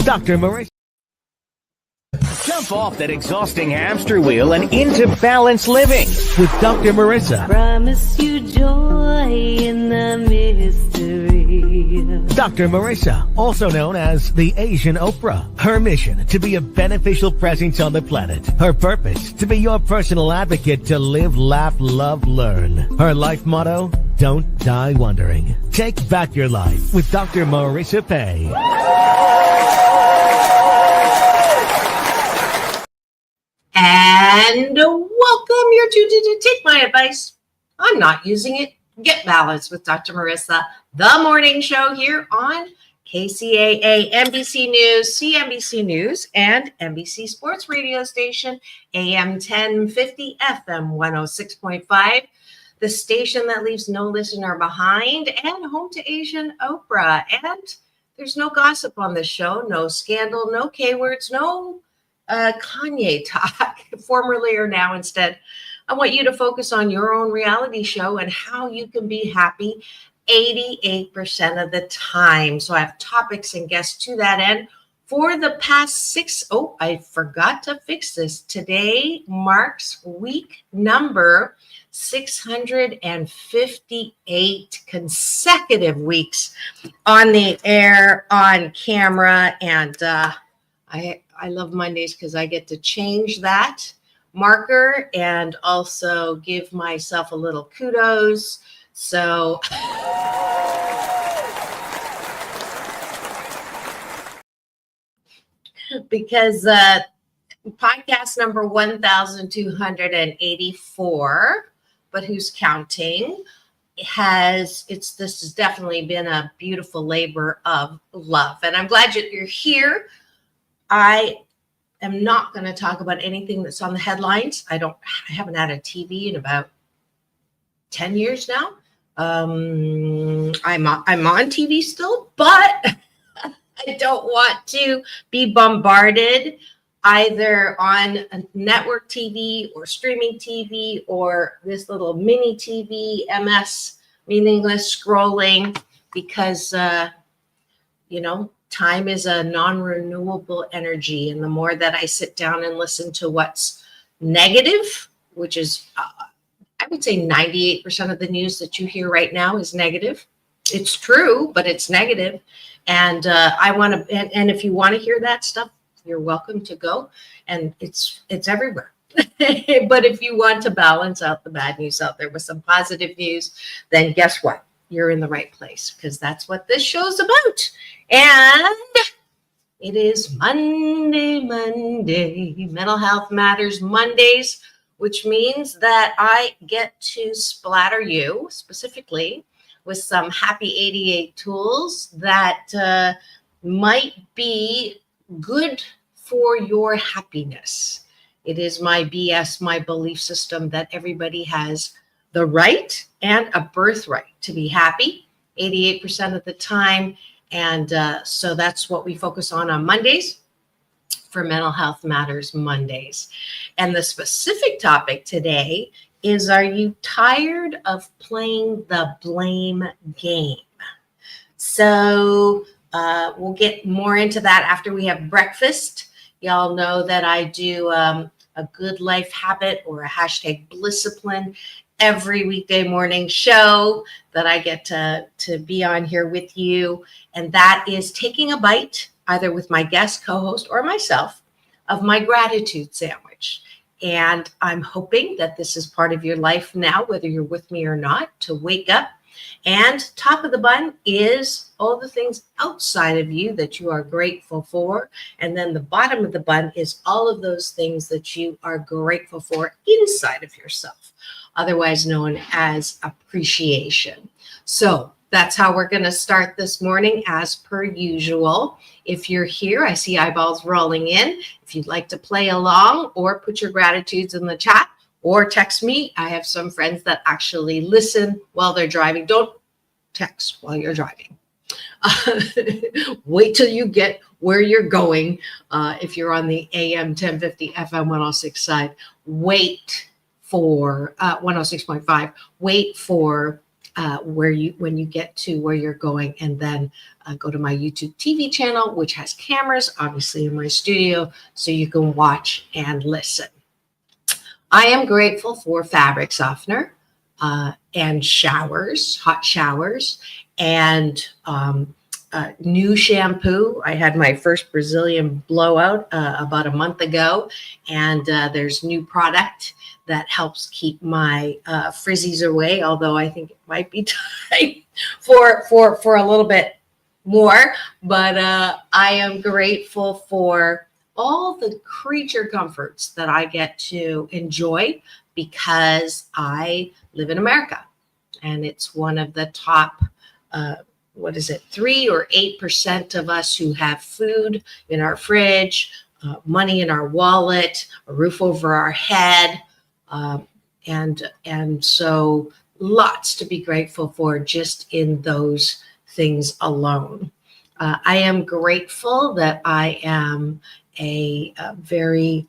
Dr. Marissa. Jump off that exhausting hamster wheel and into balanced living with Dr. Marissa. Promise you joy in the mystery. Dr. Marissa, also known as the Asian Oprah. Her mission, to be a beneficial presence on the planet. Her purpose, to be your personal advocate to live, laugh, love, learn. Her life motto, don't die wondering. Take back your life with Dr. Marissa Pei. And welcome. You're tuned to Take My Advice. I'm not using it. Get Balanced with Dr. Marissa, the morning show here on KCAA, NBC News, CNBC News, and NBC Sports Radio Station, AM 1050, FM 106.5, the station that leaves no listener behind, and home to Asian Oprah. And there's no gossip on this show, no scandal, no K-words, no Kanye talk, formerly or now. Instead, I want you to focus on your own reality show and how you can be happy 88% of the time. So I have topics and guests to that end for the past I forgot to fix this. Today marks week number 658 consecutive weeks on the air, on camera, and I love Mondays because I get to change that marker and also give myself a little kudos. So because podcast number 1284, but who's counting, this has definitely been a beautiful labor of love. And I'm glad you're here. I am not going to talk about anything that's on the headlines. I haven't had a TV in about 10 years now. I'm on TV still, but I don't want to be bombarded either on a network TV or streaming TV or this little mini TV, MS, meaningless scrolling, because, time is a non-renewable energy. And the more that I sit down and listen to what's negative, which is, I would say 98% of the news that you hear right now is negative. It's true, but it's negative. And and if you want to hear that stuff, you're welcome to go. And it's everywhere. But if you want to balance out the bad news out there with some positive news, then guess what? You're in the right place, because that's what this show's about. And it is Monday, Mental Health Matters Mondays, which means that I get to splatter you specifically with some happy 88 tools that might be good for your happiness. It is my BS, my belief system that everybody has the right and a birthright to be happy 88% of the time. And so that's what we focus on Mondays for Mental Health Matters Mondays. And the specific topic today is, are you tired of playing the blame game? So we'll get more into that after we have breakfast. Y'all know that I do a good life habit or a hashtag Blisscipline every weekday morning show that I get to be on here with you. And that is taking a bite, either with my guest co-host or myself, of my gratitude sandwich. And I'm hoping that this is part of your life now, whether you're with me or not, to wake up. And top of the bun is all the things outside of you that you are grateful for. And then the bottom of the bun is all of those things that you are grateful for inside of yourself, otherwise known as appreciation. So that's how we're going to start this morning, as per usual. If you're here, I see eyeballs rolling in. If you'd like to play along or put your gratitudes in the chat or text me, I have some friends that actually listen while they're driving. Don't text while you're driving. Wait till you get where you're going. If you're on the AM 1050 FM 106 side, wait for 106.5. Wait for when you get to where you're going, and then go to my YouTube TV channel, which has cameras, obviously in my studio, so you can watch and listen. I am grateful for fabric softener and showers, hot showers, and new shampoo. I had my first Brazilian blowout about a month ago, and there's new product that helps keep my frizzies away, although I think it might be time for a little bit more. But I am grateful for all the creature comforts that I get to enjoy because I live in America, and it's one of the top 3 or 8% of us who have food in our fridge, money in our wallet, a roof over our head, and so lots to be grateful for just in those things alone. I am grateful that I am a very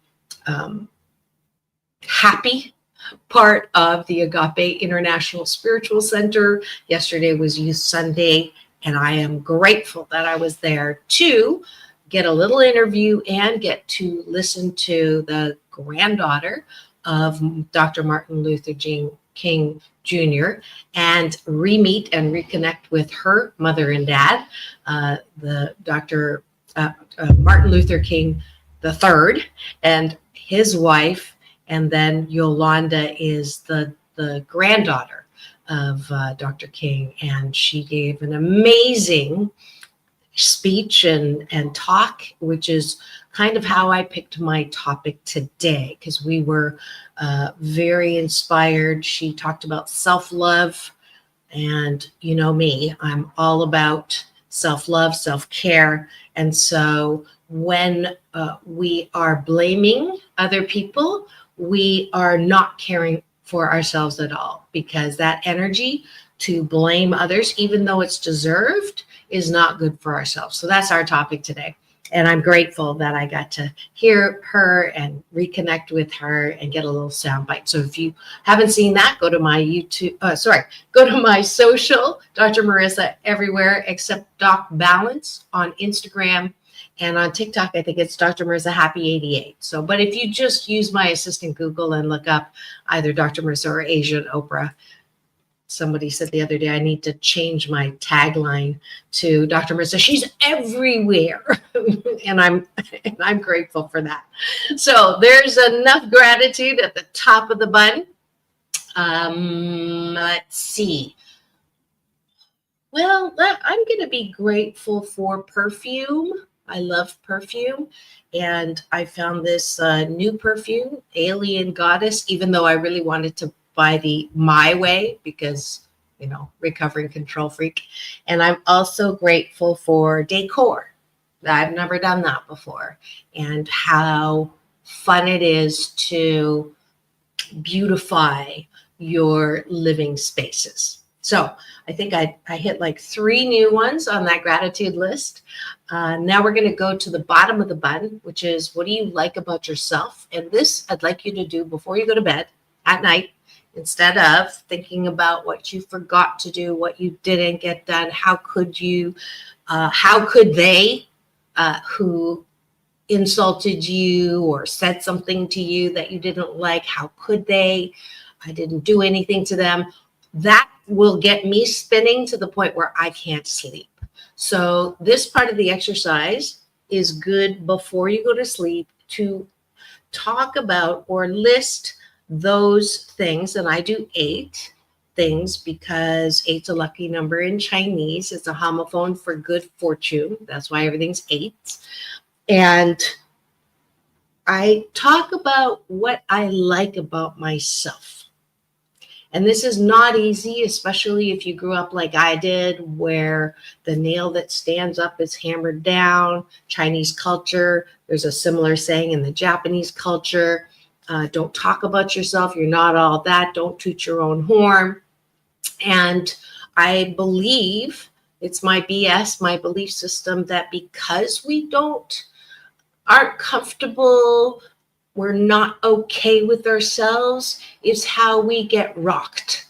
happy part of the Agape International Spiritual Center. Yesterday was Youth Sunday, and I am grateful that I was there to get a little interview and get to listen to the granddaughter of Dr. Martin Luther King Jr. and re-meet and reconnect with her mother and dad, the Dr. Martin Luther King III and his wife, and then Yolanda is the granddaughter of Dr. King, and she gave an amazing speech and talk, which is kind of how I picked my topic today, because we were very inspired. She talked about self-love, and you know me, I'm all about self-love, self-care. And so when we are blaming other people, we are not caring for ourselves at all, because that energy to blame others, even though it's deserved, is not good for ourselves. So that's our topic today. And I'm grateful that I got to hear her and reconnect with her and get a little soundbite. So if you haven't seen that, go to my go to my social, Dr. Marissa everywhere except Doc Balance on Instagram, and on TikTok, I think it's Dr. Marissa Happy 88. So, but if you just use my assistant Google and look up either Dr. Marissa or Asian Oprah, somebody said the other day, I need to change my tagline to Dr. Marissa. She's everywhere. and I'm grateful for that. So there's enough gratitude at the top of the button. Let's see. Well, I'm going to be grateful for perfume. I love perfume. And I found this new perfume, Alien Goddess, even though I really wanted to buy the My Way because, you know, recovering control freak. And I'm also grateful for decor. I've never done that before. And how fun it is to beautify your living spaces. So I think I hit like 3 new ones on that gratitude list. Now we're going to go to the bottom of the button, which is, what do you like about yourself? And this I'd like you to do before you go to bed at night. Instead of thinking about what you forgot to do, what you didn't get done, how could they who insulted you or said something to you that you didn't like, how could they? I didn't do anything to them. That will get me spinning to the point where I can't sleep. So this part of the exercise is good before you go to sleep to talk about or list those things. And I do 8 things because 8's a lucky number in Chinese. It's a homophone for good fortune. That's why everything's 8. And I talk about what I like about myself. And this is not easy, especially if you grew up like I did, where the nail that stands up is hammered down. Chinese culture, there's a similar saying in the Japanese culture. Don't talk about yourself. You're not all that. Don't toot your own horn. And I believe, it's my BS, my belief system, that because we aren't comfortable, we're not okay with ourselves, is how we get rocked.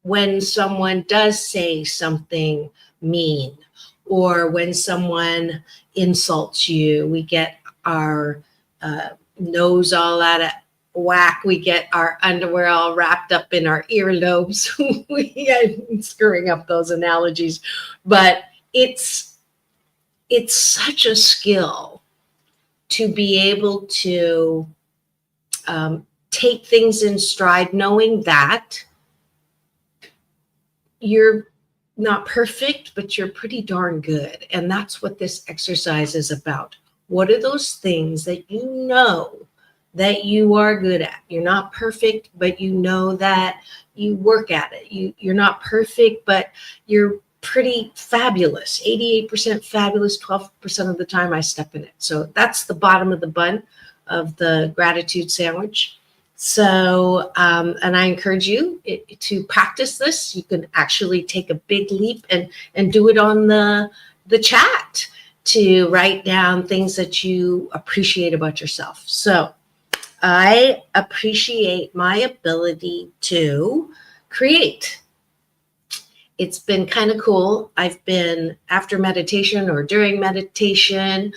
when someone does say something mean, or when someone insults you, we get our nose all out of whack. We get our underwear all wrapped up in our earlobes. I'm screwing up those analogies, but it's such a skill to be able to take things in stride, knowing that you're not perfect, but you're pretty darn good. And that's what this exercise is about. What are those things that you know that you are good at? You're not perfect, but you know that you work at it. You're not perfect, but you're pretty fabulous. 88% fabulous, 12% of the time I step in it. So that's the bottom of the bun of the gratitude sandwich. So, and I encourage you to practice this. You can actually take a big leap and do it on the chat, to write down things that you appreciate about yourself. So I appreciate my ability to create. It's been kind of cool. I've been, after meditation or during meditation,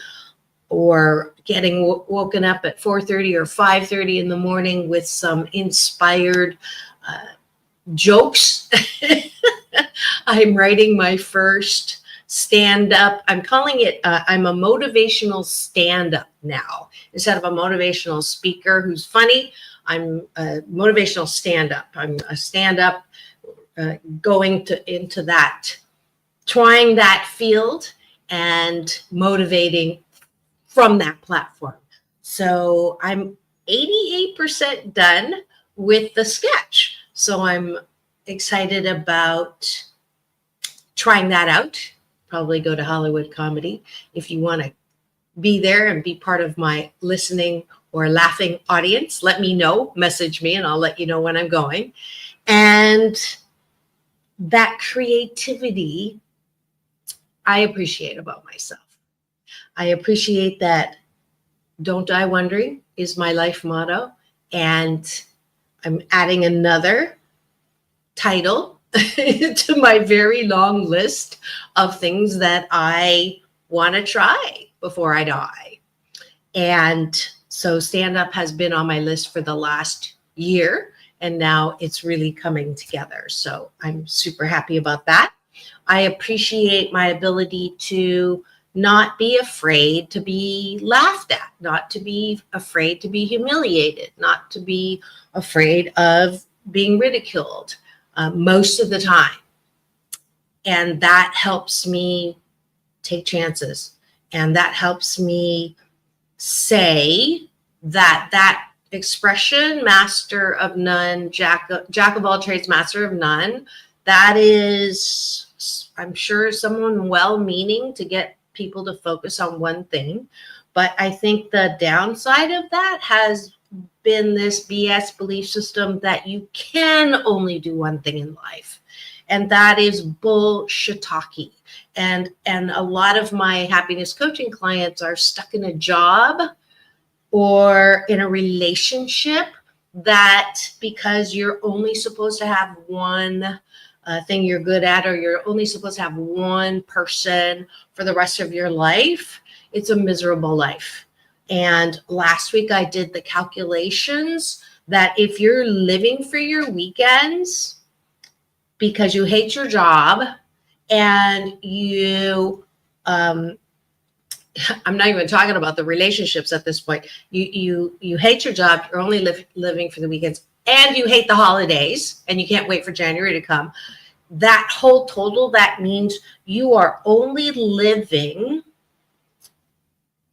or getting woken up at 4:30 or 5:30 in the morning with some inspired jokes. I'm writing my first stand-up. I'm calling it, I'm a motivational stand-up now. Instead of a motivational speaker who's funny, I'm a motivational stand-up. I'm a stand-up going into that, trying that field and motivating from that platform. So I'm 88% done with the sketch. So I'm excited about trying that out. Probably go to Hollywood Comedy. If you want to be there and be part of my listening or laughing audience, let me know, message me, and I'll let you know when I'm going. And that creativity I appreciate about myself. I appreciate that "Don't Die Wondering" is my life motto, and I'm adding another title to my very long list of things that I want to try before I die. And so stand-up has been on my list for the last year, and now it's really coming together. So I'm super happy about that. I appreciate my ability to not be afraid to be laughed at, not to be afraid to be humiliated, not to be afraid of being ridiculed most of the time. And that helps me take chances. And that helps me say that expression, master of none, jack of all trades, master of none, that is, I'm sure, someone well-meaning to get people to focus on one thing. But I think the downside of that has been this BS belief system that you can only do one thing in life. And that is bullshitaki. And a lot of my happiness coaching clients are stuck in a job or in a relationship that, because you're only supposed to have one thing you're good at, or you're only supposed to have one person for the rest of your life, it's a miserable life. And last week I did the calculations that if you're living for your weekends because you hate your job and you, I'm not even talking about the relationships at this point. You hate your job, you're only living for the weekends, and you hate the holidays, and you can't wait for January to come. That whole total, that means you are only living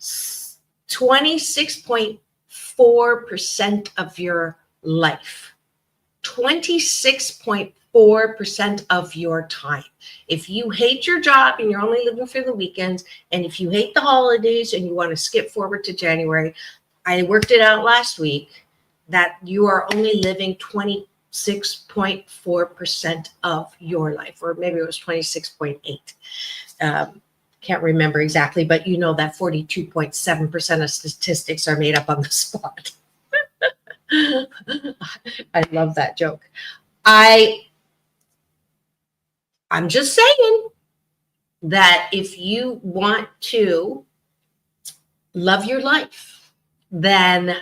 26.4% of your life. 26.4% of your time. If you hate your job and you're only living for the weekends, and if you hate the holidays and you want to skip forward to January, I worked it out last week that you are only living 26.4% of your life, or maybe it was 26.8. Can't remember exactly, but you know that 42.7% of statistics are made up on the spot. I love that joke. I I'm just saying that if you want to love your life, then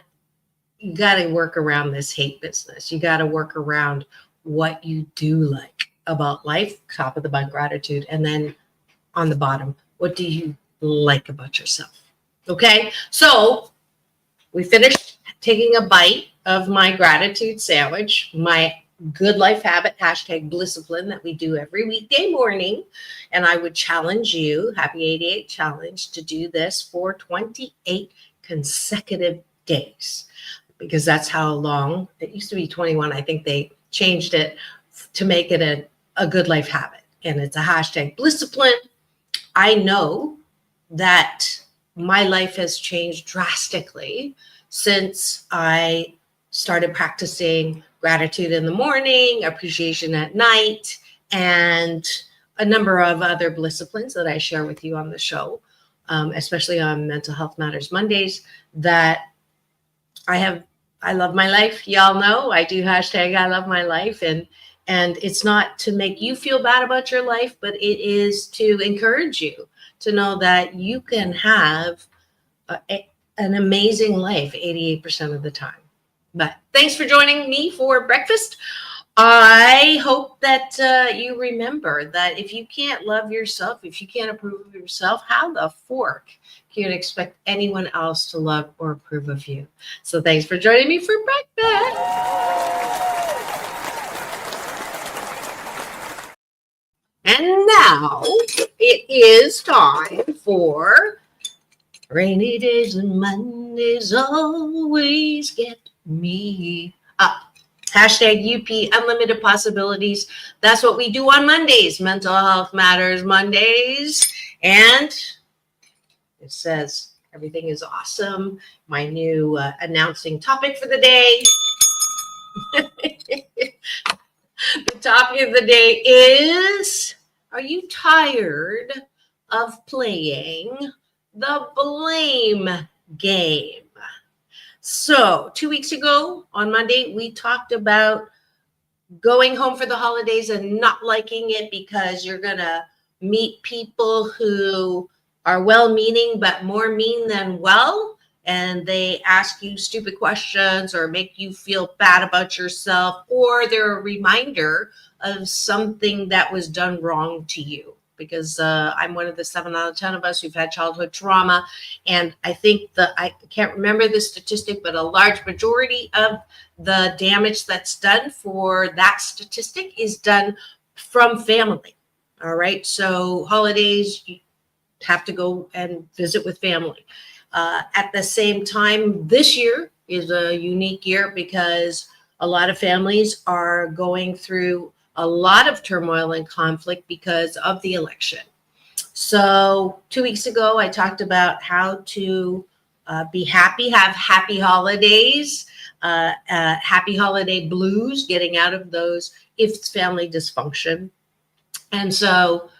you got to work around this hate business. You got to work around what you do like about life, top of the bun, gratitude, and then on the bottom, what do you like about yourself? Okay, so we finished taking a bite of my gratitude sandwich, my good life habit, hashtag Blisscipline, that we do every weekday morning. And I would challenge you, Happy 88 Challenge, to do this for 28 consecutive days, because that's how long. It used to be 21. I think they changed it to make it a good life habit. And it's a hashtag Blisscipline. I know that my life has changed drastically since I started practicing gratitude in the morning, appreciation at night, and a number of other Blissciplines that I share with you on the show, especially on Mental Health Matters Mondays, that I love my life. Y'all know I do hashtag I love my life. And it's not to make you feel bad about your life, but it is to encourage you to know that you can have an amazing life 88% of the time. But thanks for joining me for breakfast. I hope that you remember that if you can't love yourself, if you can't approve of yourself, how the fork can you expect anyone else to love or approve of you? So thanks for joining me for breakfast. And now it is time for rainy days and Mondays always get me up. Hashtag UP Unlimited Possibilities. That's what we do on Mondays. Mental Health Matters Mondays. And it says everything is awesome. My new announcing topic for the day. The topic of the day is, are you tired of playing the blame game? So 2 weeks ago on Monday, we talked about going home for the holidays and not liking it because you're going to meet people who are well-meaning but more mean than well, and they ask you stupid questions or make you feel bad about yourself, or they're a reminder of something that was done wrong to you. Because I'm one of the 7 out of 10 of us who've had childhood trauma. And I think I can't remember the statistic, but a large majority of the damage that's done for that statistic is done from family. All right. So holidays, you have to go and visit with family. At the same time, this year is a unique year because a lot of families are going through a lot of turmoil and conflict because of the election. So 2 weeks ago, I talked about how to be happy, have happy holidays, happy holiday blues, getting out of those if it's family dysfunction. And so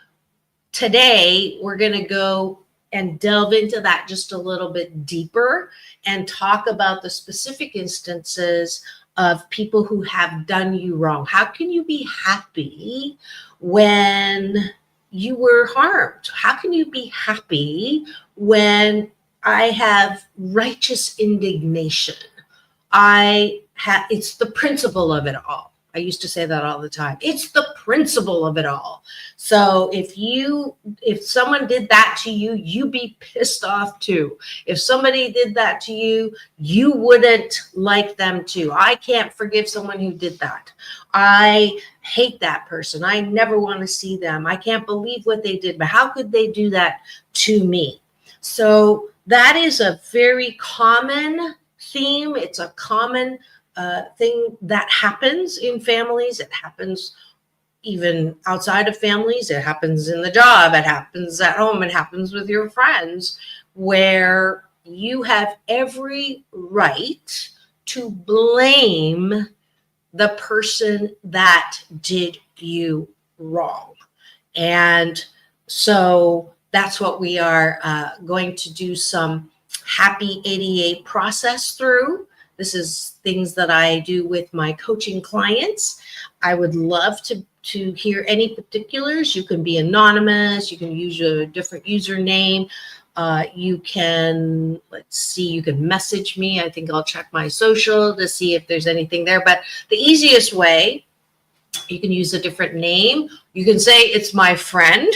today we're going to go and delve into that just a little bit deeper and talk about the specific instances of people who have done you wrong. How can you be happy when you were harmed? How can you be happy when I have righteous indignation? It's the principle of it all. I used to say that all the time. It's the principle of it all. So if someone did that to you, you'd be pissed off too. If somebody did that to you, you wouldn't like them too. I can't forgive someone who did that. I hate that person. I never want to see them. I can't believe what they did, but how could they do that to me? So that is a very common theme. It's a common thing that happens in families. It happens even outside of families. It happens in the job. It happens at home. It happens with your friends, where you have every right to blame the person that did you wrong. And so that's what we are going to do some Happy 88 process through. This is things that I do with my coaching clients. I would love to hear any particulars. You can be anonymous. You can use a different username. You can, you can message me. I think I'll check my social to see if there's anything there. But the easiest way, you can use a different name. You can say it's my friend.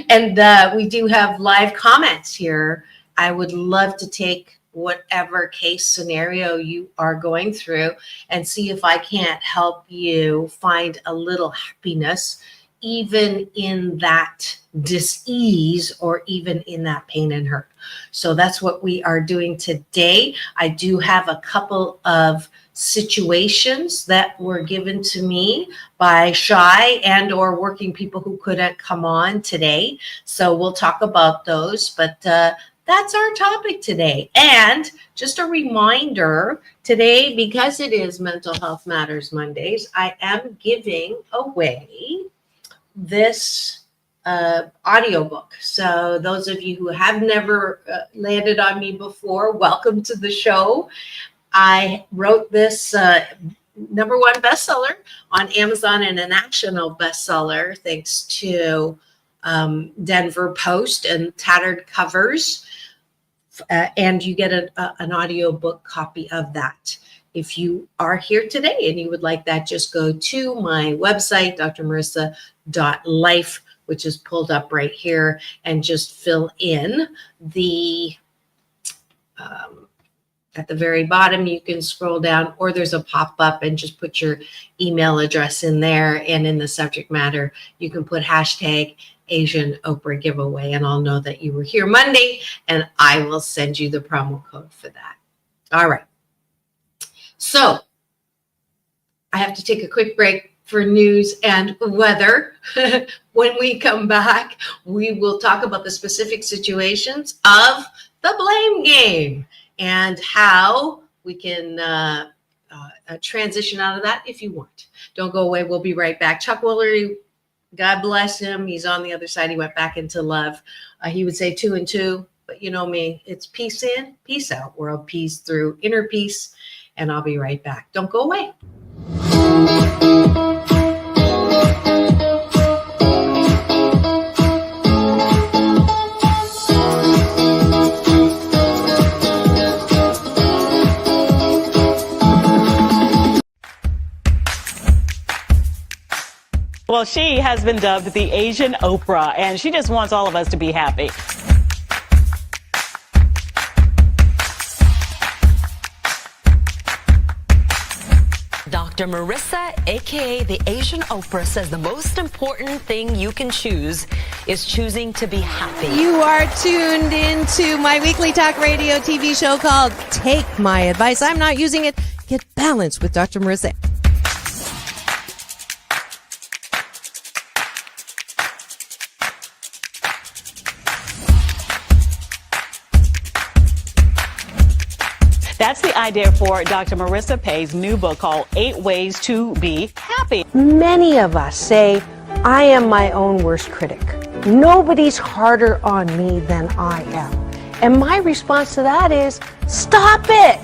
And we do have live comments here. I would love to take whatever case scenario you are going through and see if I can't help you find a little happiness, even in that dis-ease or even in that pain and hurt. So that's what we are doing today. I do have a couple of situations that were given to me by shy and or working people who couldn't come on today. So we'll talk about those, but that's our topic today. And just a reminder today, because it is Mental Health Matters Mondays, I am giving away this audiobook. So those of you who have never landed on me before, welcome to the show. I wrote this #1 bestseller on Amazon and a national bestseller thanks to Denver Post and Tattered Covers. And you get an audiobook copy of that. If you are here today and you would like that, just go to my website, drmarissa.life, which is pulled up right here, and just fill in the at the very bottom, you can scroll down, or there's a pop-up and just put your email address in there. And in the subject matter, you can put hashtag Asian Oprah giveaway, and I'll know that you were here Monday, and I will send you the promo code for that. All right. So I have to take a quick break for news and weather. When we come back, we will talk about the specific situations of the blame game and how we can transition out of that if you want. Don't go away. We'll be right back. Chuck Woolery, God bless him. He's on the other side. He went back into love. He would say 2 and 2, but you know me, it's peace in, peace out. World peace through inner peace. And I'll be right back. Don't go away. Well, she has been dubbed the Asian Oprah, and she just wants all of us to be happy. Dr. Marissa, aka the Asian Oprah, says the most important thing you can choose is choosing to be happy. You are tuned into my weekly talk radio TV show called Take My Advice. I'm not using it. Get balanced with Dr. Marissa. That's the idea for Dr. Marissa Pei's new book called 8 Ways to Be Happy. Many of us say, I am my own worst critic. Nobody's harder on me than I am. And my response to that is, stop it!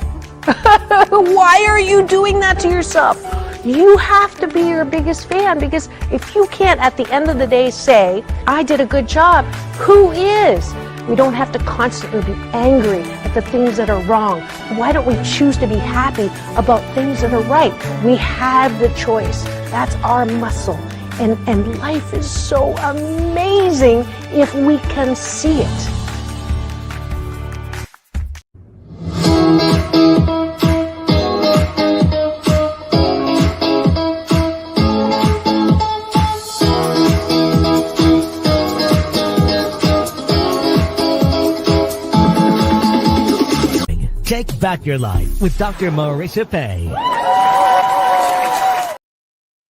Why are you doing that to yourself? You have to be your biggest fan, because if you can't at the end of the day say, I did a good job, who is? We don't have to constantly be angry at the things that are wrong. Why don't we choose to be happy about things that are right? We have the choice. That's our muscle. And life is so amazing if we can see it. Take back your life with Dr. Marissa Pei.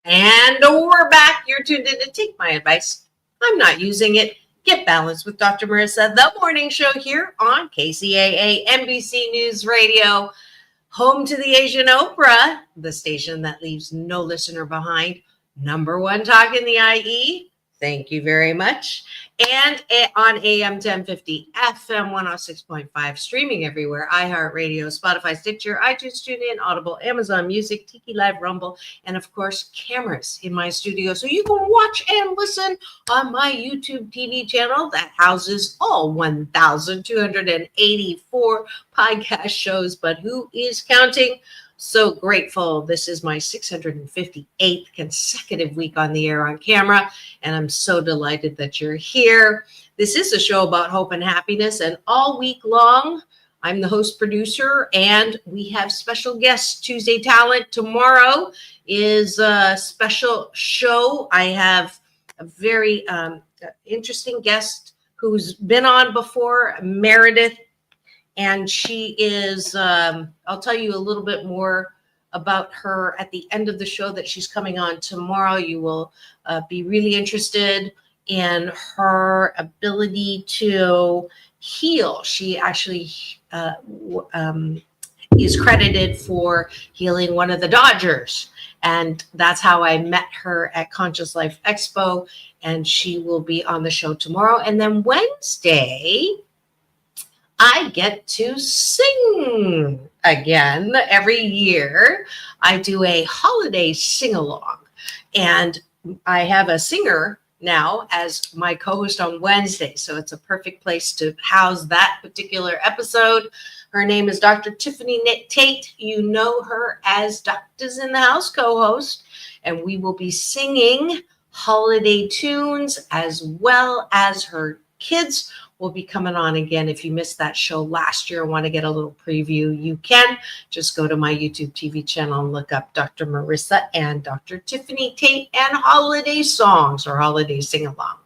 And we're back. You're tuned in to Take My Advice. I'm not using it. Get balanced with Dr. Marissa, the morning show here on KCAA NBC News Radio, home to the Asian Oprah, the station that leaves no listener behind. #1 talk in the IE. Thank you very much. And on AM 1050, FM 106.5, streaming everywhere, iHeartRadio, Spotify, Stitcher, iTunes, TuneIn, Audible, Amazon Music, Tiki Live, Rumble, and of course, cameras in my studio. So you can watch and listen on my YouTube TV channel that houses all 1,284 podcast shows. But who is counting? So grateful. This is my 658th consecutive week on the air on camera, and I'm so delighted that you're here. This is a show about hope and happiness, and all week long, I'm the host producer, and we have special guests. Tuesday Talent tomorrow is a special show. I have a very interesting guest who's been on before, Meredith. And she is, I'll tell you a little bit more about her at the end of the show that she's coming on tomorrow. You will be really interested in her ability to heal. She actually is credited for healing one of the Dodgers. And that's how I met her at Conscious Life Expo. And she will be on the show tomorrow. And then Wednesday, I get to sing again. Every year I do a holiday sing-along, and I have a singer now as my co-host on Wednesday. So it's a perfect place to house that particular episode. Her name is Dr. Tiffany Tate. You know her as Doctors in the House co-host, and we will be singing holiday tunes as well as her kids will be coming on again. If you missed that show last year and want to get a little preview, you can just go to my YouTube TV channel and look up Dr. Marissa and Dr. Tiffany Tate and holiday songs or holiday sing-along.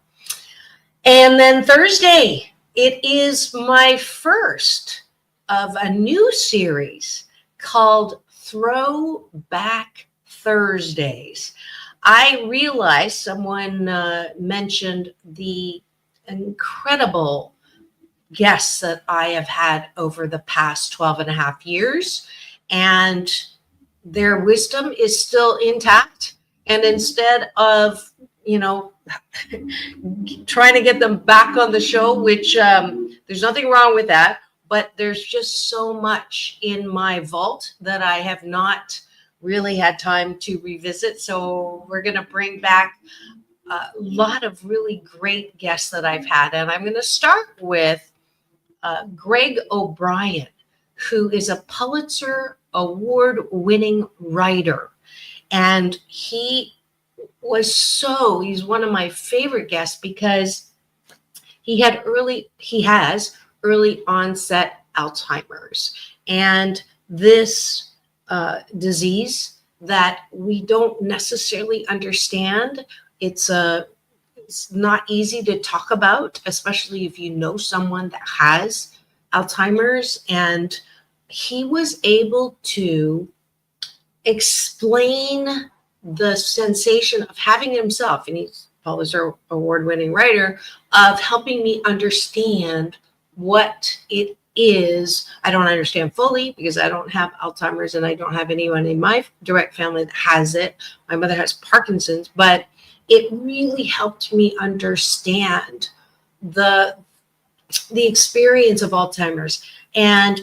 And then Thursday, it is my first of a new series called Throwback Thursdays. I realized someone mentioned the incredible guests that I have had over the past 12 and a half years, and their wisdom is still intact. And instead of, trying to get them back on the show, which there's nothing wrong with that, but there's just so much in my vault that I have not really had time to revisit. So we're going to bring back a lot of really great guests that I've had. And I'm going to start with Greg O'Brien, who is a Pulitzer Award-winning writer. And he's one of my favorite guests because he has early onset Alzheimer's. And this disease that we don't necessarily understand. It's not easy to talk about, especially if you know someone that has Alzheimer's. And he was able to explain the sensation of having himself, and he's a Pulitzer Award-winning writer, of helping me understand what it is. I don't understand fully because I don't have Alzheimer's and I don't have anyone in my direct family that has it. My mother has Parkinson's, but it really helped me understand the experience of Alzheimer's. And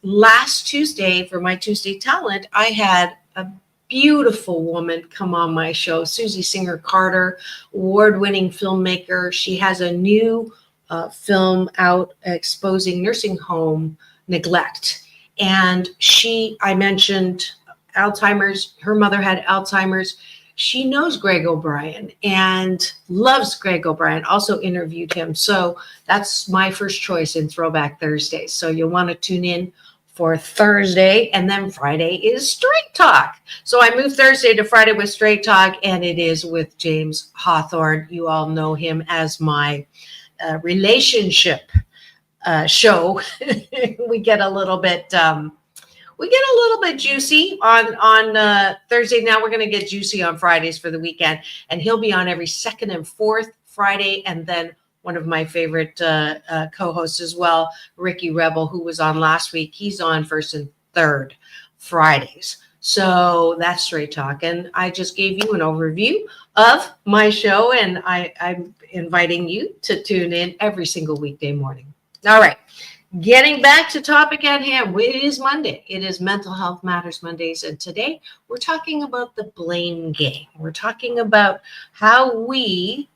last Tuesday, for my Tuesday Talent, I had a beautiful woman come on my show, Susie Singer Carter, award-winning filmmaker. She has a new film out exposing nursing home neglect. And I mentioned Alzheimer's. Her mother had Alzheimer's. She knows Greg O'Brien and loves Greg O'Brien, also interviewed him. So that's my first choice in Throwback Thursday. So you'll want to tune in for Thursday, and then Friday is Straight Talk. So I moved Thursday to Friday with Straight Talk, and it is with James Hawthorne. You all know him as my relationship show. We get a little bit juicy on Thursday. Now we're going to get juicy on Fridays for the weekend, and he'll be on every second and fourth Friday. And then one of my favorite co-hosts as well, Ricky Rebel, who was on last week, he's on first and third Fridays. So that's Straight Talk. And I just gave you an overview of my show, and I'm inviting you to tune in every single weekday morning. All right. Getting back to topic at hand, it is Monday. It is Mental Health Matters Mondays. And today we're talking about the blame game. We're talking about how we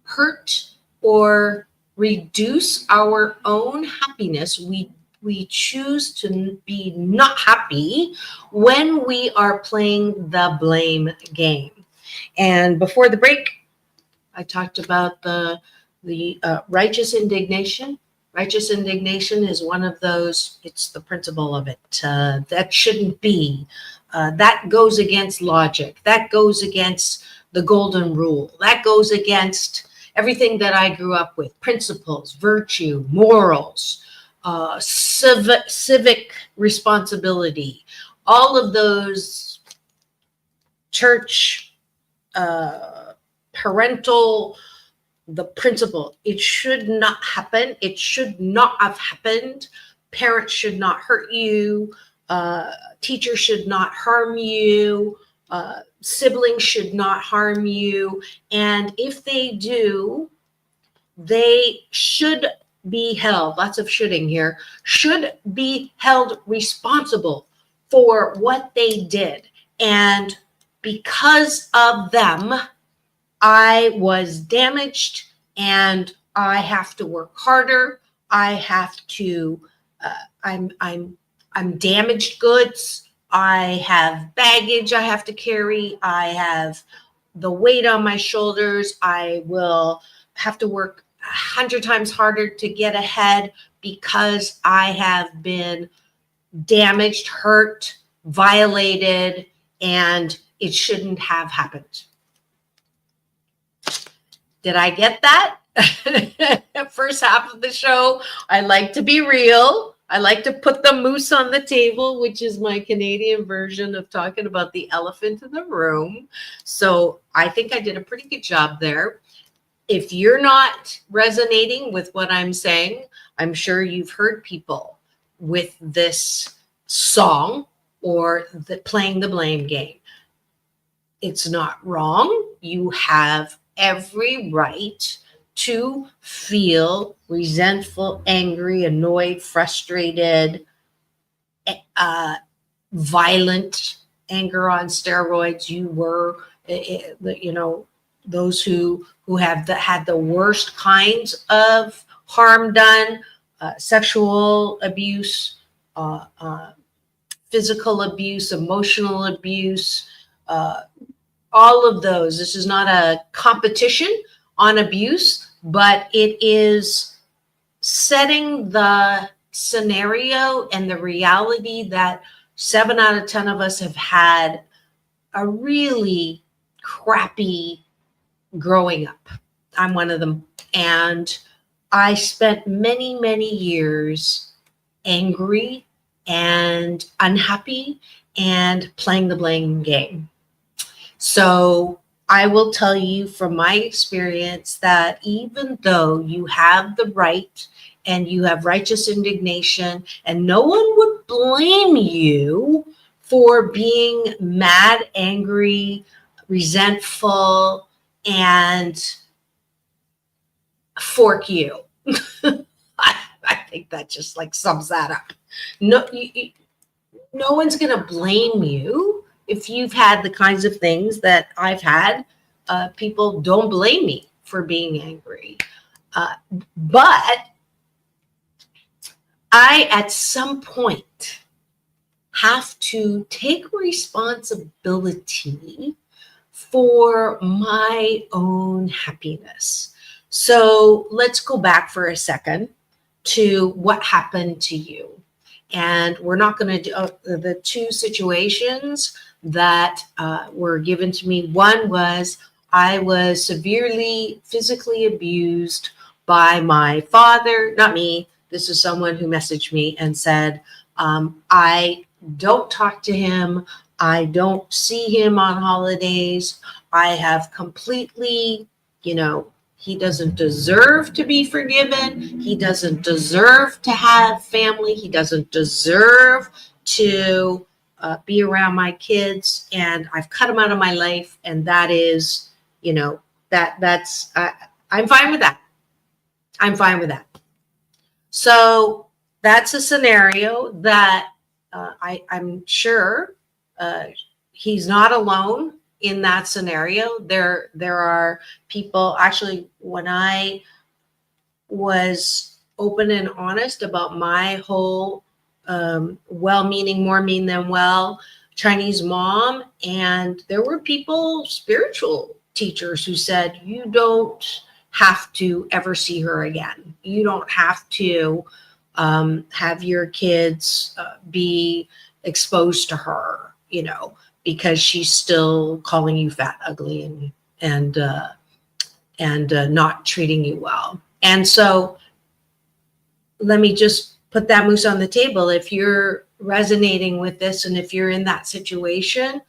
hurt or reduce our own happiness. We choose to be not happy when we are playing the blame game. And before the break, I talked about the righteous indignation. Righteous indignation is one of those, it's the principle of it. That shouldn't be. That goes against logic. That goes against the golden rule. That goes against everything that I grew up with. Principles, virtue, morals, civic responsibility. All of those church, parental, the principle. It should not happen. It should not have happened. Parents should not hurt you. Teachers should not harm you. Siblings should not harm you. And if they do, they should be held, lots of shoulding here, should be held responsible for what they did. And because of them, I was damaged, and I have to work harder. I have to, I'm damaged goods. I have baggage I have to carry. I have the weight on my shoulders. I will have to work 100 times harder to get ahead because I have been damaged, hurt, violated, and it shouldn't have happened. Did I get that? First half of the show, I like to be real. I like to put the moose on the table, which is my Canadian version of talking about the elephant in the room. So I think I did a pretty good job there. If you're not resonating with what I'm saying, I'm sure you've heard people with this song or playing the blame game. It's not wrong. You have every right to feel resentful, angry, annoyed, frustrated, violent, anger on steroids. You were, those who have had the worst kinds of harm done, sexual abuse, physical abuse, emotional abuse, all of those. This is not a competition on abuse, but it is setting the scenario and the reality that 7 out of 10 of us have had a really crappy growing up. I'm one of them. And I spent many, many years angry and unhappy and playing the blame game. So I will tell you from my experience that even though you have the right and you have righteous indignation, and no one would blame you for being mad, angry, resentful, and fork you. I think that just like sums that up. No one's going to blame you. If you've had the kinds of things that I've had, people don't blame me for being angry. But I, at some point, have to take responsibility for my own happiness. So let's go back for a second to what happened to you. And we're not going to do the two situations that were given to me. One was I was severely physically abused by my father, not me. This is someone who messaged me and said, I don't talk to him. I don't see him on holidays. I have completely, he doesn't deserve to be forgiven. He doesn't deserve to have family. He doesn't deserve to be around my kids, and I've cut them out of my life. And that is, that's, I'm fine with that. I'm fine with that. So that's a scenario that I'm sure he's not alone in that scenario. There are people, actually, when I was open and honest about my whole well-meaning, more mean than well Chinese mom, and there were people, spiritual teachers, who said, you don't have to ever see her again. You don't have to have your kids be exposed to her, because she's still calling you fat, ugly, and not treating you well. And so let me just put that moose on the table. If you're resonating with this, and if you're in that situation,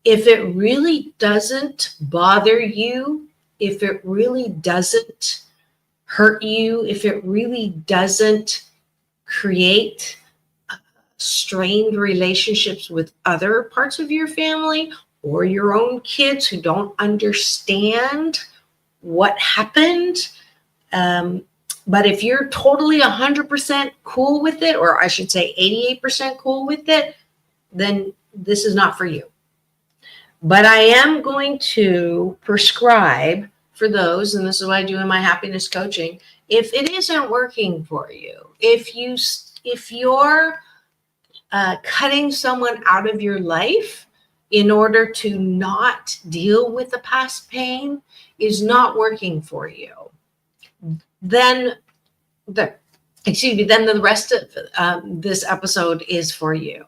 if it really doesn't bother you, if it really doesn't hurt you, if it really doesn't create strained relationships with other parts of your family or your own kids who don't understand what happened, but if you're totally 100% cool with it, or I should say 88% cool with it, then this is not for you. But I am going to prescribe for those, and this is what I do in my happiness coaching. If it isn't working for you, if you're cutting someone out of your life in order to not deal with the past pain is not working for you, then the rest of this episode is for you.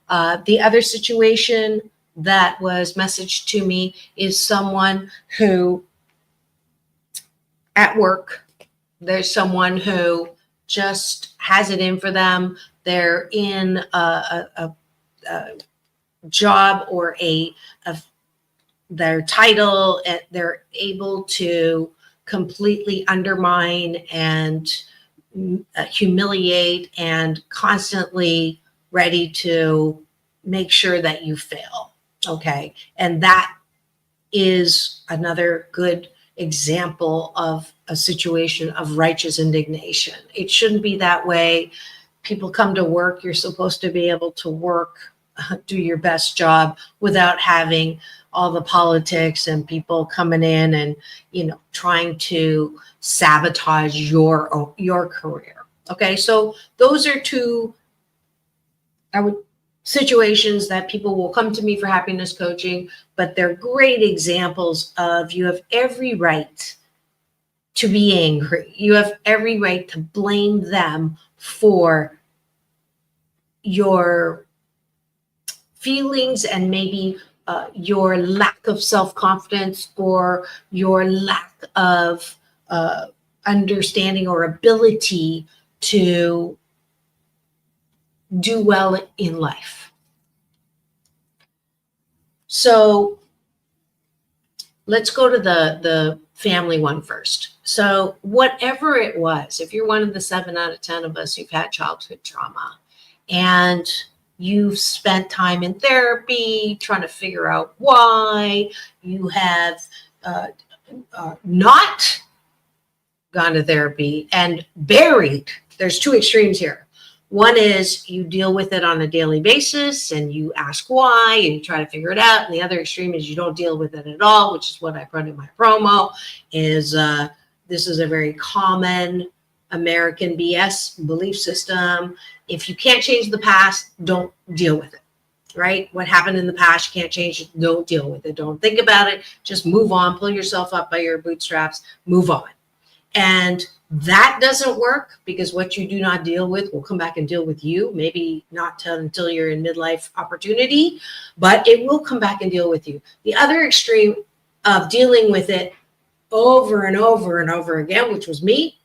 The other situation that was messaged to me is someone who, at work, there's someone who just has it in for them. They're in a job or their title, and they're able to completely undermine and humiliate and constantly ready to make sure that you fail. Okay. And that is another good example of a situation of righteous indignation. It shouldn't be that way. People come to work. You're supposed to be able to work, do your best job without having all the politics and people coming in and, trying to sabotage your career. Okay. So those are two situations that people will come to me for happiness coaching, but they're great examples of, you have every right to be angry. You have every right to blame them for your feelings and maybe your lack of self-confidence or your lack of understanding or ability to do well in life. So let's go to the family one first. So whatever it was, if you're one of the 7 out of 10 of us who've had childhood trauma and you've spent time in therapy trying to figure out why, you have not gone to therapy and buried. There's two extremes here. One is you deal with it on a daily basis and you ask why and you try to figure it out. And the other extreme is you don't deal with it at all, which is what I put in my promo, is this is a very common American BS belief system. If you can't change the past, don't deal with it, right? What happened in the past, you can't change it, don't deal with it. Don't think about it, just move on, pull yourself up by your bootstraps, move on. And that doesn't work because what you do not deal with will come back and deal with you. Maybe not until you're in midlife opportunity, but it will come back and deal with you. The other extreme of dealing with it over and over and over again, which was me.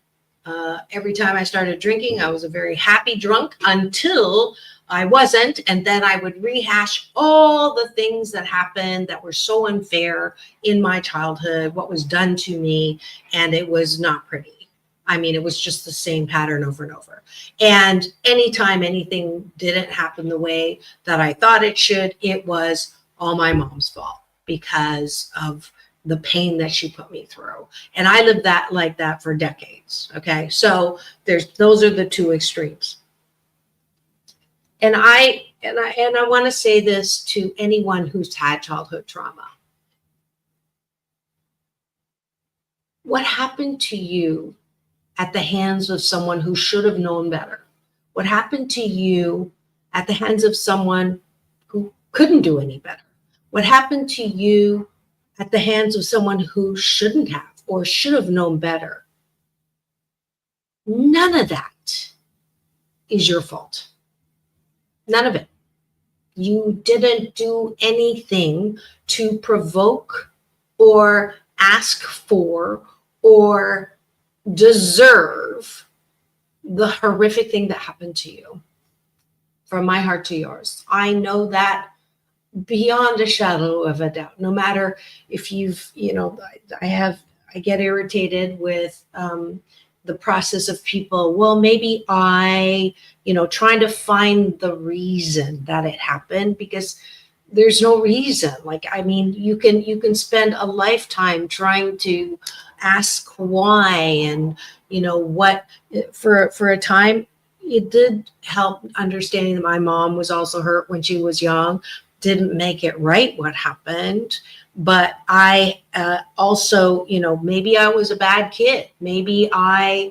Every time I started drinking, I was a very happy drunk until I wasn't. And then I would rehash all the things that happened that were so unfair in my childhood, what was done to me, and it was not pretty. I mean, it was just the same pattern over and over. And anytime anything didn't happen the way that I thought it should, it was all my mom's fault because of the pain that she put me through. And I lived that like that for decades. Okay. So those are the two extremes. And I want to say this to anyone who's had childhood trauma. What happened to you at the hands of someone who should have known better? What happened to you at the hands of someone who couldn't do any better? What happened to you at the hands of someone who shouldn't have or should have known better? None of that is your fault. None of it. You didn't do anything to provoke or ask for or deserve the horrific thing that happened to you. From my heart to yours. I know that beyond a shadow of a doubt. No matter if you've, I get irritated with the process of people. Well, maybe trying to find the reason that it happened, because there's no reason. Like, I mean, you can spend a lifetime trying to ask why, and what for a time it did help understanding that my mom was also hurt when she was young. Didn't make it right what happened, but I also, maybe I was a bad kid. Maybe I,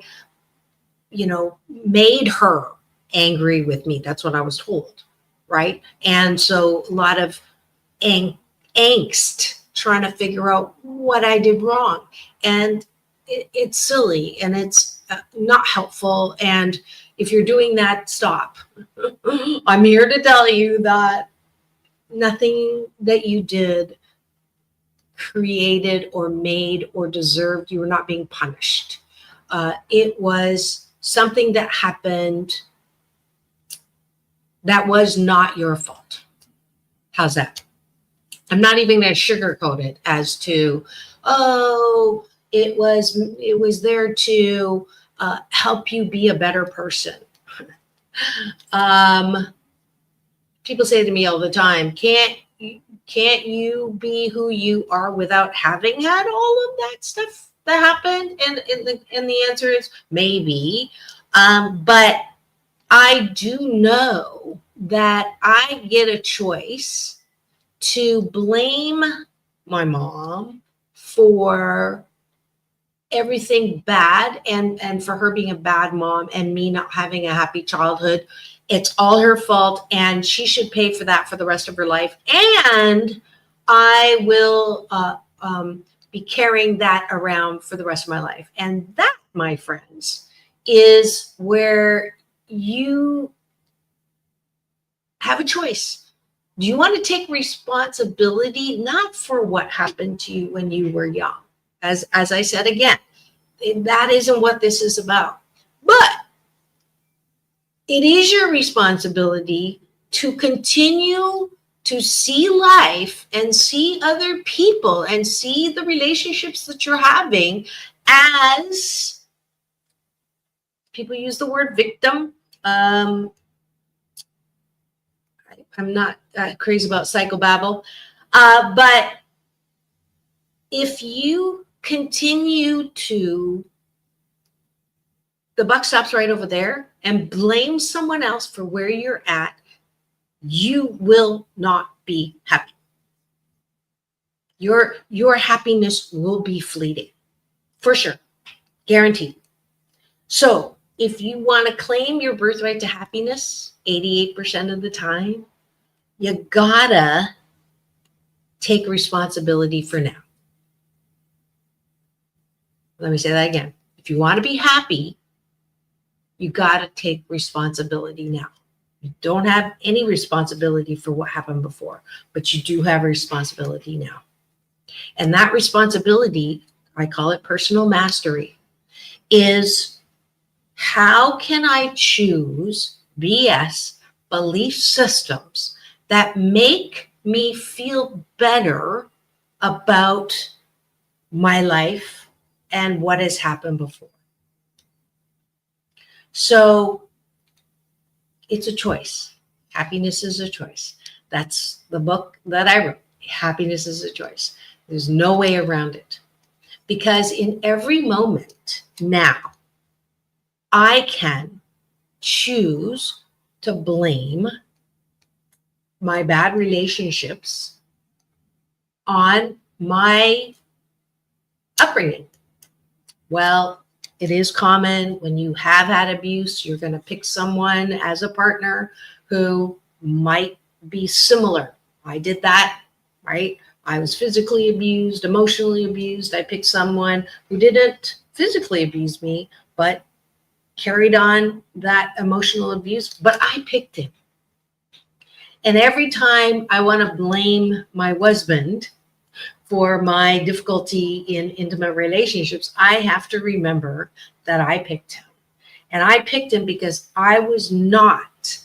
made her angry with me. That's what I was told, right? And so a lot of angst trying to figure out what I did wrong. And it's silly and it's not helpful. And if you're doing that, stop. I'm here to tell you that nothing that you did created or made or deserved. You were not being punished. It was something that happened that was not your fault. How's that? I'm not even going to sugarcoat it as to, oh, it was there to help you be a better person. People say to me all the time, can't you be who you are without having had all of that stuff that happened? And the answer is maybe. But I do know that I get a choice to blame my mom for everything bad and for her being a bad mom and me not having a happy childhood. It's all her fault, and she should pay for that for the rest of her life. And I will be carrying that around for the rest of my life. And that, my friends, is where you have a choice. Do you want to take responsibility, not for what happened to you when you were young? As I said again, that isn't what this is about. But it is your responsibility to continue to see life and see other people and see the relationships that you're having as, people use the word victim. I'm not crazy about psychobabble, but if you continue to, the buck stops right over there, and blame someone else for where you're at, you will not be happy. Your happiness will be fleeting, for sure, guaranteed. So if you want to claim your birthright to happiness 88% of the time, you gotta take responsibility for now. Let me say that again. If you want to be happy, you got to take responsibility now. You don't have any responsibility for what happened before, but you do have responsibility now. And that responsibility, I call it personal mastery, is how can I choose BS belief systems that make me feel better about my life and what has happened before? So it's a choice. Happiness is a choice. That's the book that I wrote. Happiness is a choice. There's no way around it. Because in every moment now, I can choose to blame my bad relationships on my upbringing. Well, it is common when you have had abuse, you're going to pick someone as a partner who might be similar. I did that, right? I was physically abused, emotionally abused. I picked someone who didn't physically abuse me, but carried on that emotional abuse, but I picked him. And every time I want to blame my husband for my difficulty in intimate relationships, I have to remember that I picked him. And I picked him because I was not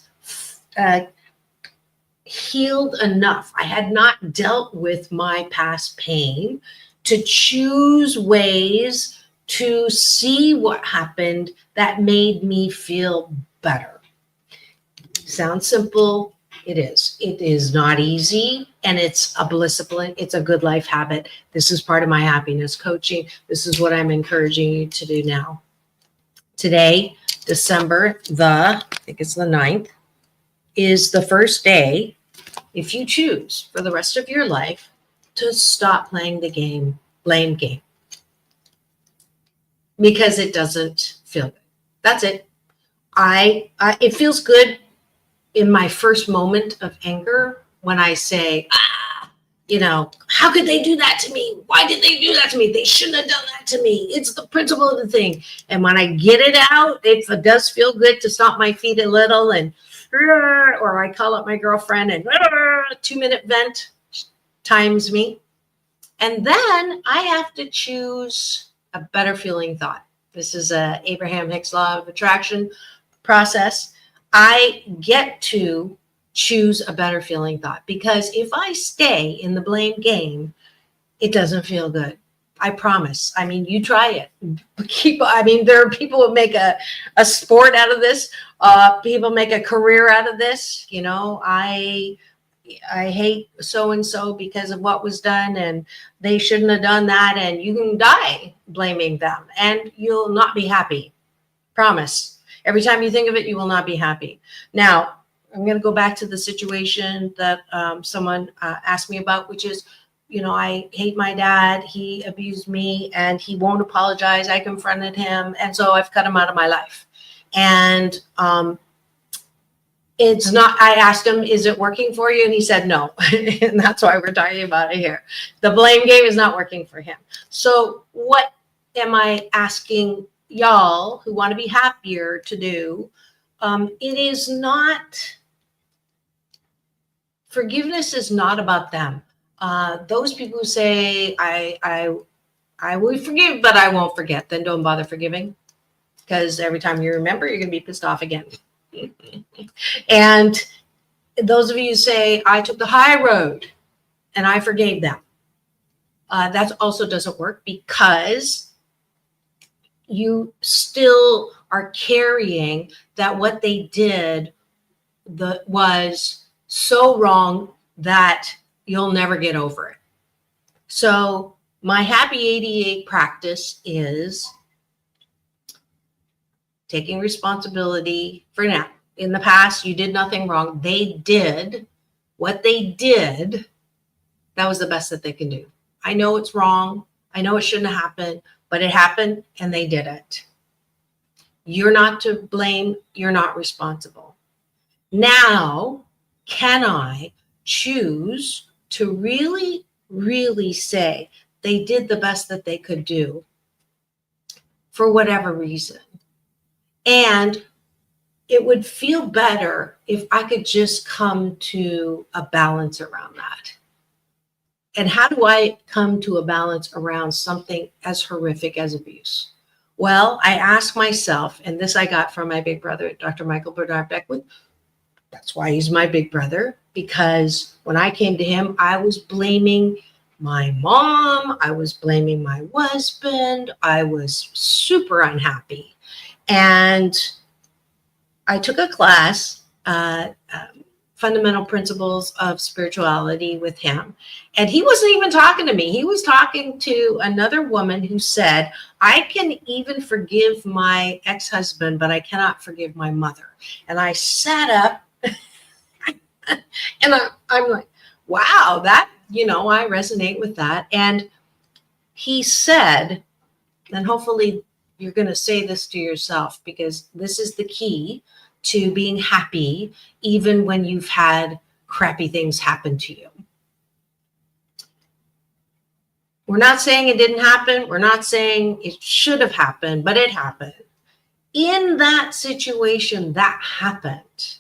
healed enough. I had not dealt with my past pain to choose ways to see what happened that made me feel better. Sounds simple. It is. It is not easy, and it's a discipline. It's a good life habit. This is part of my happiness coaching. This is what I'm encouraging you to do now. Today, December I think it's the 9th, is the first day, if you choose for the rest of your life, to stop playing the blame game. Because it doesn't feel good. That's it. It feels good in my first moment of anger when I say, how could they do that to me? Why did they do that to me? They shouldn't have done that to me. It's the principle of the thing. And when I get it out, it does feel good to stomp my feet a little, and or I call up my girlfriend and 2-minute vent times me. And then I have to choose a better feeling thought. This is a Abraham Hicks law of attraction process. I get to choose a better feeling thought, because if I stay in the blame game, it doesn't feel good. I promise. I mean, you try it. There are people who make a sport out of this. People make a career out of this. I hate so-and-so because of what was done, and they shouldn't have done that. And you can die blaming them, and you'll not be happy. Promise. Every time you think of it, you will not be happy. Now, I'm going to go back to the situation that someone asked me about, which is, I hate my dad. He abused me and he won't apologize. I confronted him. And so I've cut him out of my life. And it's not, I asked him, is it working for you? And he said, no. And that's why we're talking about it here. The blame game is not working for him. So what am I asking y'all who want to be happier to do? It is not, forgiveness is not about them. Those people who say, I will forgive, but I won't forget, then don't bother forgiving, because every time you remember, you're going to be pissed off again. And those of you who say, I took the high road and I forgave them, that also doesn't work, because you still are carrying that what they did was so wrong that you'll never get over it. So my Happy 88 practice is taking responsibility for now. In the past, you did nothing wrong. They did what they did. That was the best that they can do. I know it's wrong. I know it shouldn't have happened, but it happened and they did it. You're not to blame. You're not responsible. Now, can I choose to really, really say they did the best that they could do for whatever reason? And it would feel better if I could just come to a balance around that. And how do I come to a balance around something as horrific as abuse? Well, I ask myself, and this I got from my big brother, Dr. Michael Bernard Beckwith. That's why he's my big brother, because when I came to him, I was blaming my mom. I was blaming my husband. I was super unhappy. And I took a class, Fundamental Principles of Spirituality with him. And he wasn't even talking to me. He was talking to another woman who said, I can even forgive my ex-husband, but I cannot forgive my mother. And I sat up and I'm like, wow, that, I resonate with that. And he said, and hopefully you're going to say this to yourself, because this is the key to being happy, even when you've had crappy things happen to you. We're not saying it didn't happen. We're not saying it should have happened, but it happened. In that situation that happened,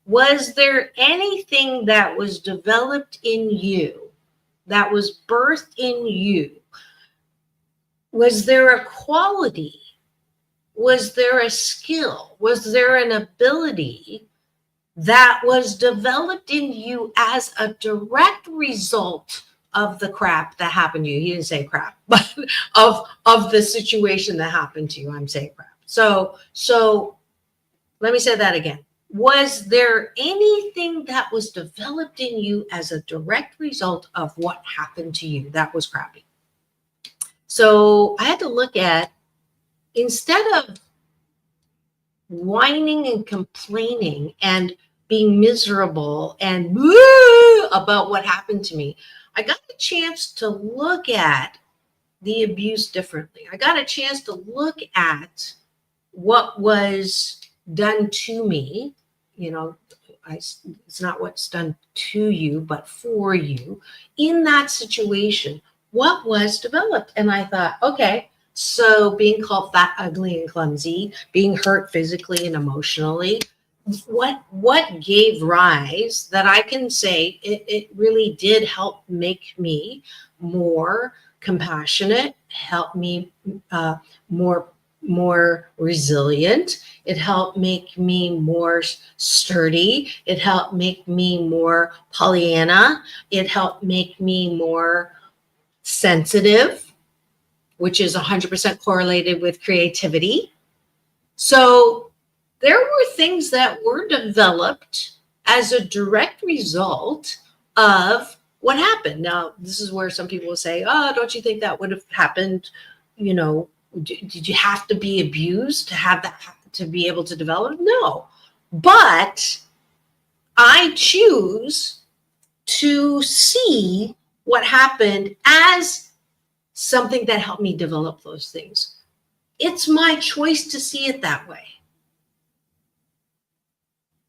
was there anything that was developed in you, that was birthed in you? Was there a quality? Was there a skill? Was there an ability that was developed in you as a direct result of the crap that happened to you? He didn't say crap, but of the situation that happened to you. I'm saying crap. So let me say that again. Was there anything that was developed in you as a direct result of what happened to you that was crappy? So I had to look at, instead of whining and complaining and being miserable and about what happened to me, I got a chance to look at the abuse differently. I got a chance to look at what was done to me. It's not what's done to you, but for you in that situation. What was developed? And I thought, okay, so being called fat, ugly, and clumsy, being hurt physically and emotionally, what gave rise that I can say it really did help make me more compassionate, help me more resilient. It helped make me more sturdy. It helped make me more Pollyanna. It helped make me more sensitive, which is 100% correlated with creativity. So there were things that were developed as a direct result of what happened. Now, this is where some people will say, oh, don't you think that would have happened? Did you have to be abused to have that, to be able to develop? No, but I choose to see what happened as something that helped me develop those things. It's my choice to see it that way.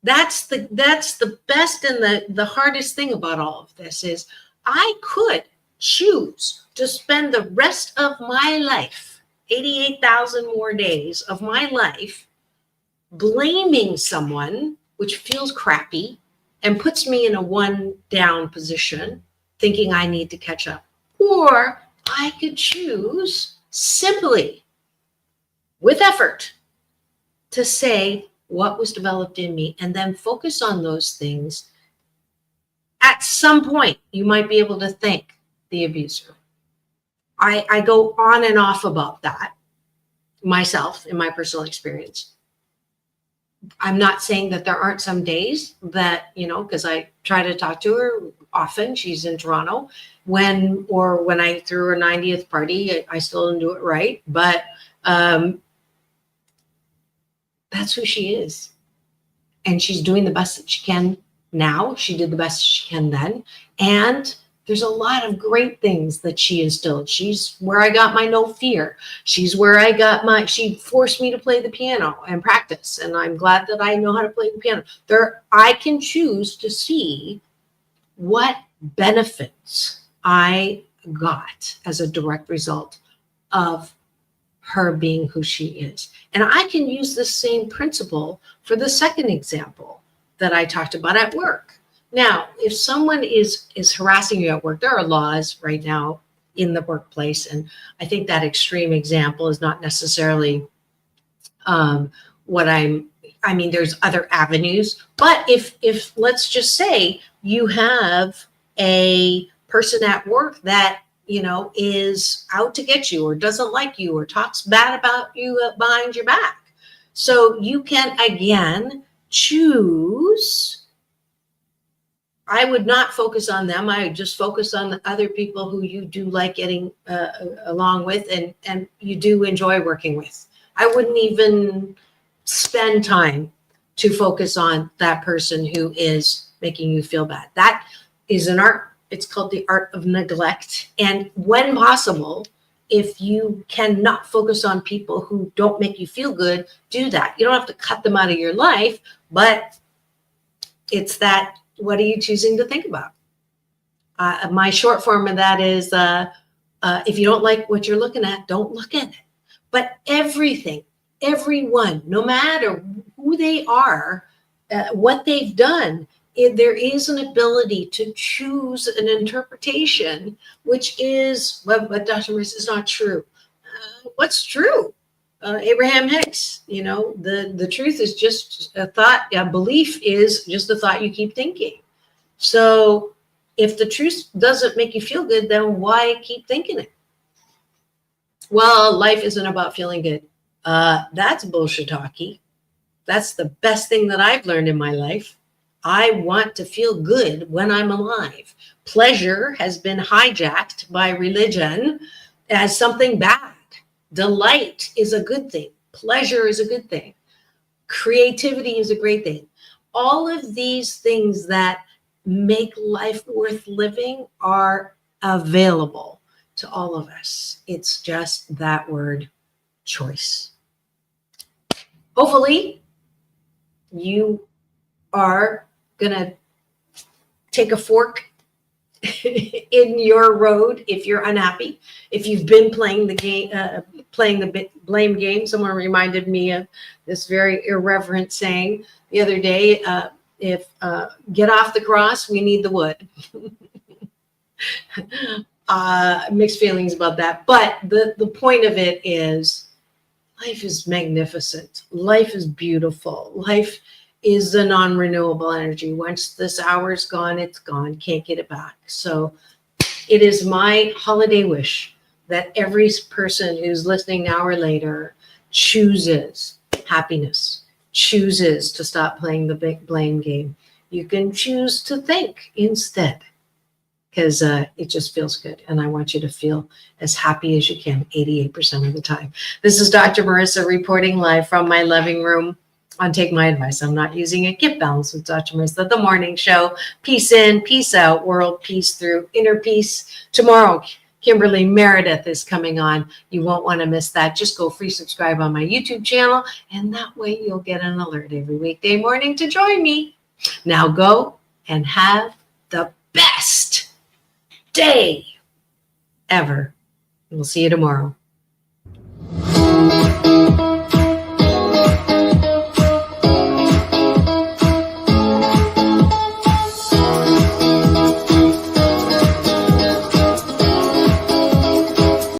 That's the best and the hardest thing about all of this is I could choose to spend the rest of my life, 88,000 more days of my life, blaming someone, which feels crappy and puts me in a one down position, thinking I need to catch up. Or I could choose simply, with effort, to say what was developed in me and then focus on those things. At some point, you might be able to thank the abuser. I go on and off about that myself in my personal experience. I'm not saying that there aren't some days that, because I try to talk to her often. She's in Toronto. When I threw her 90th party, I still didn't do it right. But that's who she is. And she's doing the best that she can now. She did the best she can then. And there's a lot of great things that she instilled. She's where I got my no fear. She's where I got she forced me to play the piano and practice. And I'm glad that I know how to play the piano. I can choose to see what benefits I got as a direct result of her being who she is. And I can use the same principle for the second example that I talked about at work. Now, if someone is harassing you at work, there are laws right now in the workplace. And I think that extreme example is not necessarily there's other avenues. But if let's just say you have a person at work that, is out to get you or doesn't like you or talks bad about you behind your back. So you can, again, choose. I would not focus on them. I would just focus on the other people who you do like getting along with and you do enjoy working with. I wouldn't even spend time to focus on that person who is making you feel bad. That is an art. It's called the art of neglect. And when possible, if you cannot focus on people who don't make you feel good, do that. You don't have to cut them out of your life, but it's that, what are you choosing to think about? My short form of that is, if you don't like what you're looking at, don't look at it. But everything, everyone, no matter who they are, what they've done, there is an ability to choose an interpretation, which is what Dr. Marissa is not true. What's true? Abraham Hicks, the truth is just a thought. A belief is just a thought you keep thinking. So if the truth doesn't make you feel good, then why keep thinking it? Well, life isn't about feeling good. That's bullshit talkie. That's the best thing that I've learned in my life. I want to feel good when I'm alive. Pleasure has been hijacked by religion as something bad. Delight is a good thing. Pleasure is a good thing. Creativity is a great thing. All of these things that make life worth living are available to all of us. It's just that word, choice. Hopefully, you are going to take a fork in your road if you're unhappy. If you've been playing the game, playing the blame game. Someone reminded me of this very irreverent saying the other day, get off the cross, we need the wood. Mixed feelings about that. But the point of it is, life is magnificent. Life is beautiful. Life is a non-renewable energy. Once this hour's gone, it's gone. Can't get it back. So it is my holiday wish that every person who's listening now or later chooses happiness, chooses to stop playing the big blame game. You can choose to think instead, because it just feels good. And I want you to feel as happy as you can 88% of the time. This is Dr. Marissa reporting live from my living room on Take My Advice. I'm not using it. Get Balanced with Dr. Marissa, the morning show. Peace in, peace out, world peace through inner peace. Tomorrow, Kimberly Meredith is coming on. You won't want to miss that. Just go free subscribe on my YouTube channel, and that way you'll get an alert every weekday morning to join me. Now go and have the best day ever. We'll see you tomorrow.